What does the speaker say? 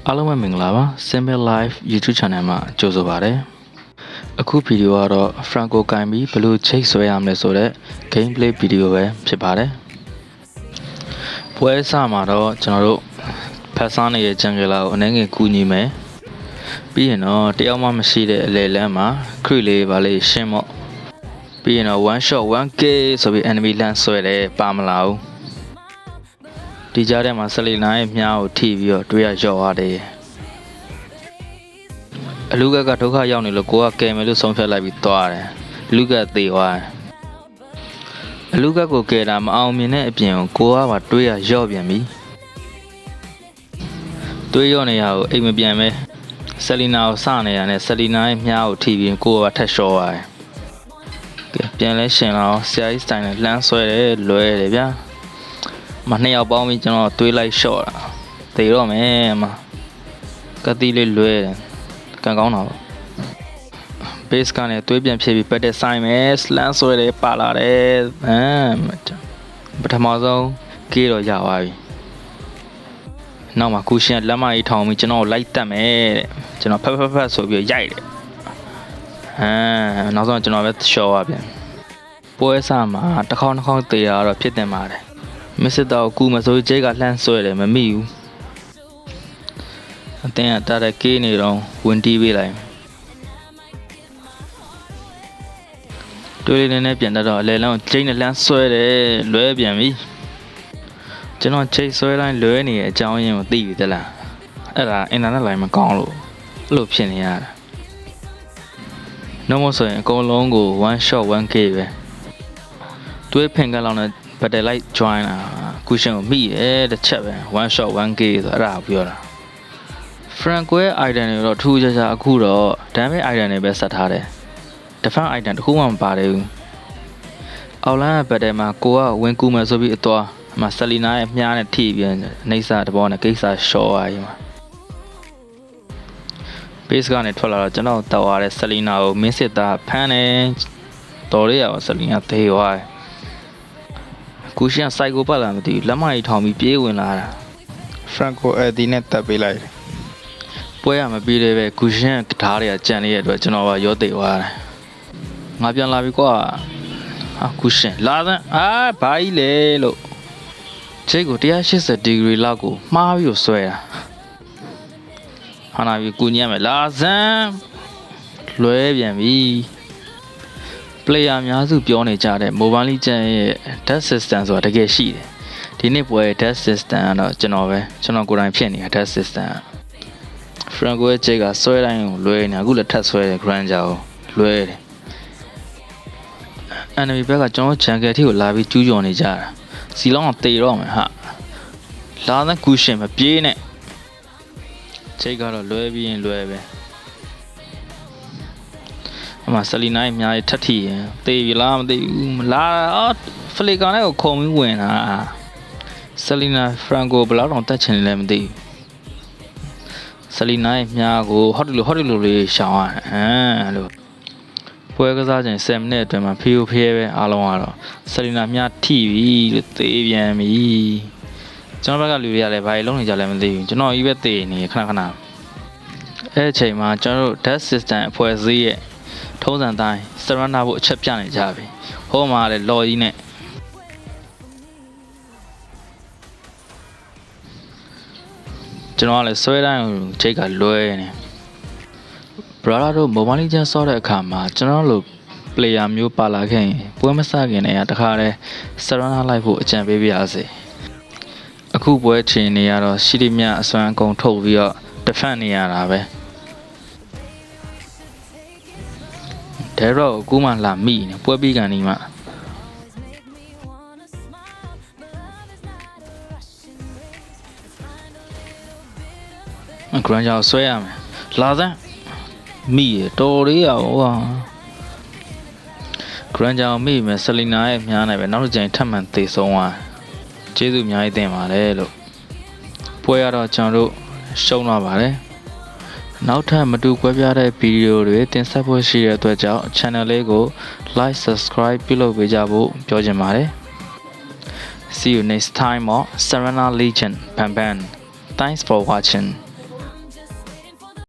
အားလုံးပဲမင်္ဂလာပါ Simple Life YouTube Channel မှာကြိုဆိုပါရစေအခုဗီဒီယိုကတော့ Franco ကင်ပြီးဘယ်လိုချိတ်ဆွဲရမလဲဆိုတဲ့ gameplay ဗီဒီယိုပဲဖြစ်ပါတယ်ပွဲစမှာတော့ကျွန်တော်တို့ဖတ်စားနေတဲ့ jungle ကိုအနည်းငယ်ကူညီမယ်ပြီးရင်တော့တယောက်မှမရှိတဲ့အလေလမ်းမှာ crit လေးပါလေးရှင်းမော့ပြီးရင်တော့ one shot 1k ဆိုပြီး enemy လမ်းဆွဲတယ်ပါမလားဘူးဒီကြားထဲမှာဆလီနာရဲ့မြားကိုထိပြီးတော့တွေ့ရရော့ရတယ်အလူကဒုက္ခရောက်နေလို့ကိုကကယ်မယ်လို့ဆုံးဖြတ်လိုက်ပြီးသွားတယ်အလူကသေသွားတယ်အလူကကိုကယ်တာမအောင်မြင်တဲ့အပြင်ကိုကပါတွေ့ရရော့ပြန်ပြီတွေ့ရော့နေရကိုအိမ်မပြန်ပဲဆလီနာကိုစနေရနဲ့ဆလီနာရဲ့မြားကိုထိပြီးကိုကပါထက်လျှော့ရတယ်ကဲပြန်လဲရှင်လာအောင်ဆရာကြီးစတိုင်နဲ့လှမ်းဆွဲတယ်လွဲတယ်ဗျာမနှစ်ယောက်ပေါင်းပြီးကျွန်တော်တွေးလိုက်ရှော့တာသေတော့မယ်မကတိလေးလွဲတယ်ကန်ကောင်းတာပေါ့ base ကနေတွေးပြန်ဖြစ်ပြီးပတ်တဲ့ဆိုင်မယ်လမ်းဆွဲတယ်ပါလာတယ်ပထမဆုံးကေးတော့ရသွားပြီနောက်မှာကူရှင်လက်မကြီးထောင်ပြီးကျွန်တော်လိုက်တက်မယ်တဲ့ကျွန်တော်ဖက်ဆိုပြီးရိုက်တယ်နောက်ဆုံးကျွန်တော်ပဲရှော့သွားပြန်ပွဲစားမှာတစ်ခေါက်သေရတော့ဖြစ်တင်ပါတယ်မစ်တော့ကူမဆိုဂျေကလှမ်းဆွဲတယ်မမိဘူးအတင်းကတားတဲ့ကေးနေတော့ဝင်တီးပေးလိုက်တွေးလေးနဲ့ပြန်တော့အလဲလမ်းကိုဂျိန်းနဲ့လှမ်းဆွဲတယ်လွဲပြန်ပြီကျွန်တော်ချိတ်ဆွဲတိုင်းလွဲနေတဲ့အကြောင်းရင်းကိုသိပြီတလားအဲ့ဒါအင်တာနက်လိုင်းမကောင်းလို့အဲ့လိုဖြစ်နေရတာနောက်မှဆိုရင်အကုန်လုံးကို one shot 1k ပဲတွေးဖင်ကလောက်နဲ့ဘတ်တယ်လိုက် join လာကူရှင်ကိုမိတယ်တစ်ချက်ပဲ one shot 1k ဆိုအဲ့ဒါပြောတာ Franco ရဲ့ item တွေတော့ထူးခြားခြားအခုတော့ damage item တွေပဲဆက်ထားတယ် defense item တခုမှမပါတယ်ဘူးအောက်လမ်းဘတ်တယ်မှာကိုကဝင်ကူမယ်ဆိုပြီးအသွားမှာဆလီနာရဲ့မြားနဲ့ထိပြီးနှိမ့်စာတဘောနဲ့ကိစ္စရှော့သွားရင်မှာ base ကနေထွက်လာတော့ကျွန်တော်တောက်ရတဲ့ဆလီနာကိုမင်းစစ်သားဖမ်းတယ်တော်ရရအောင်ဆလီနာသေးသွားတယ်ကူရှင်စိုက်ကိုပတ်လာမသိဘူးလက်မကြီးထောင်ပြီးပြေးဝင်လာတာ Franco အဲ့ဒီနဲ့တပ်ပေးလိုက်တယ်ပွဲရမပြီးသေးပဲကူရှင်ကဓားတွေကကြံနေတဲ့အတွက်ကျွန်တော်ကရောသိသွားတယ်ငါပြန်လာပြီကွာကူရှင်လာစမ်းဘာကြီးလဲလို့ချိတ်ကို180 degree လောက်ကိုမှားပြီးဆွဲတာဟာနာပြီးကူညံ့မယ်လာစမ်းလွဲပြန်ပြီplayer များစုပြောနေကြတဲ့ Mobile Legends ရဲ့ Death System ဆိုတာတကယ်ရှိတယ်ဒီနေ့ပွဲ Death System ကတော့ကျွန်တော်ကိုယ်တိုင်ဖြစ်နေတာ Death System Franco ရဲ့ချိတ်ကဆွဲတိုင်းကိုလွဲနေအခုလည်းထပ်ဆွဲတယ် Granger ကိုလွဲတယ် enemy ဘက်ကကျွန်တော် jungle ထိကိုလာပြီးကျူးကျော်နေကြတာစီလောင်းကတေတော့မယ်ဟာလာတဲ့ကူရှင်မပြေးနဲ့ချိတ်ကတော့လွဲပြီးရင်လွဲပဲအမဆလီနာရဲ့မြားရဲ့ထက်ထီရင်တေးပြီလားမသိဘူးမလားဖလီကန်နဲ့ကိုခုံပြီးဝင်တာဆလီနာ Franco ဘယ်လောက်တောင်တက်ချင်လဲမသိဘူးဆလီနာရဲ့မြားကိုဟော့တယ်လို့လေးရှောင်းရတယ်လို့ပွဲကစားချိန်7မိနစ်အတွင်းမှာဖီပဲအားလုံးကတော့ဆလီနာမြားထိပြီလို့သေပြန်ပြီကျွန်တော်ဘက်ကလူတွေရတယ်ဘာတွေလုံးနေကြလဲမသိဘူးကျွန်တော်ကြီးပဲသေနေခဏအဲ့အချိန်မှာကျွန်တော်တို့ Death System အဖွဲ့အစည်းရဲ့ထုံးစံတိုင်း surrender ဖို့အချက်ပြနေကြပြီဟိုမှာလည်းလော်ကြီးနဲ့ကျွန်တော်ကလည်းဆွဲတိုင်းချိတ်ကလွဲနေ brother တို့ Mobile Legends ဆော့တဲ့အခါမှာကျွန်တော်တို့ player မျိုးပါလာခဲ့ရင်ပွဲမစခင်တည်းကတခါတည်း surrender လိုက်ဖို့အကြံပေးပါရစေအခုပွဲချင်နေရတော့ရှိလိမြအစွမ်းအကုန်ထုတ်ပြီးတော့ defend နေရတာပဲဒဲတော့ကူမှလာမိနေပွဲပြီးကန်ဒီမှာဂရန်ဂျာဆွဲရမယ်လာစမ်းမိရတော်လေးရဟောဂရန်ဂျာမိမယ်ဆလီနာရဲ့မြားနေပဲနောက်တစ်ချိန်ထပ်မံသေဆုံးသွားကျေးဇူးအများကြီးတင်ပါတယ်လို့ပွဲရတော့ကျွန်တော်တို့ရှုံးသွားပါတယ်နောက်ထပ်မတူကွဲပြားတဲ့ဗီဒီယိုတွေတင်ဆက်ဖို့ရှိတဲ့အတွက်ကြောင့် channel လေးကို like subscribe ပြုလုပ်ပေးကြဖို့ပြောချင်ပါတယ် See you next time on Serena Legend Ban Ban Thanks for watching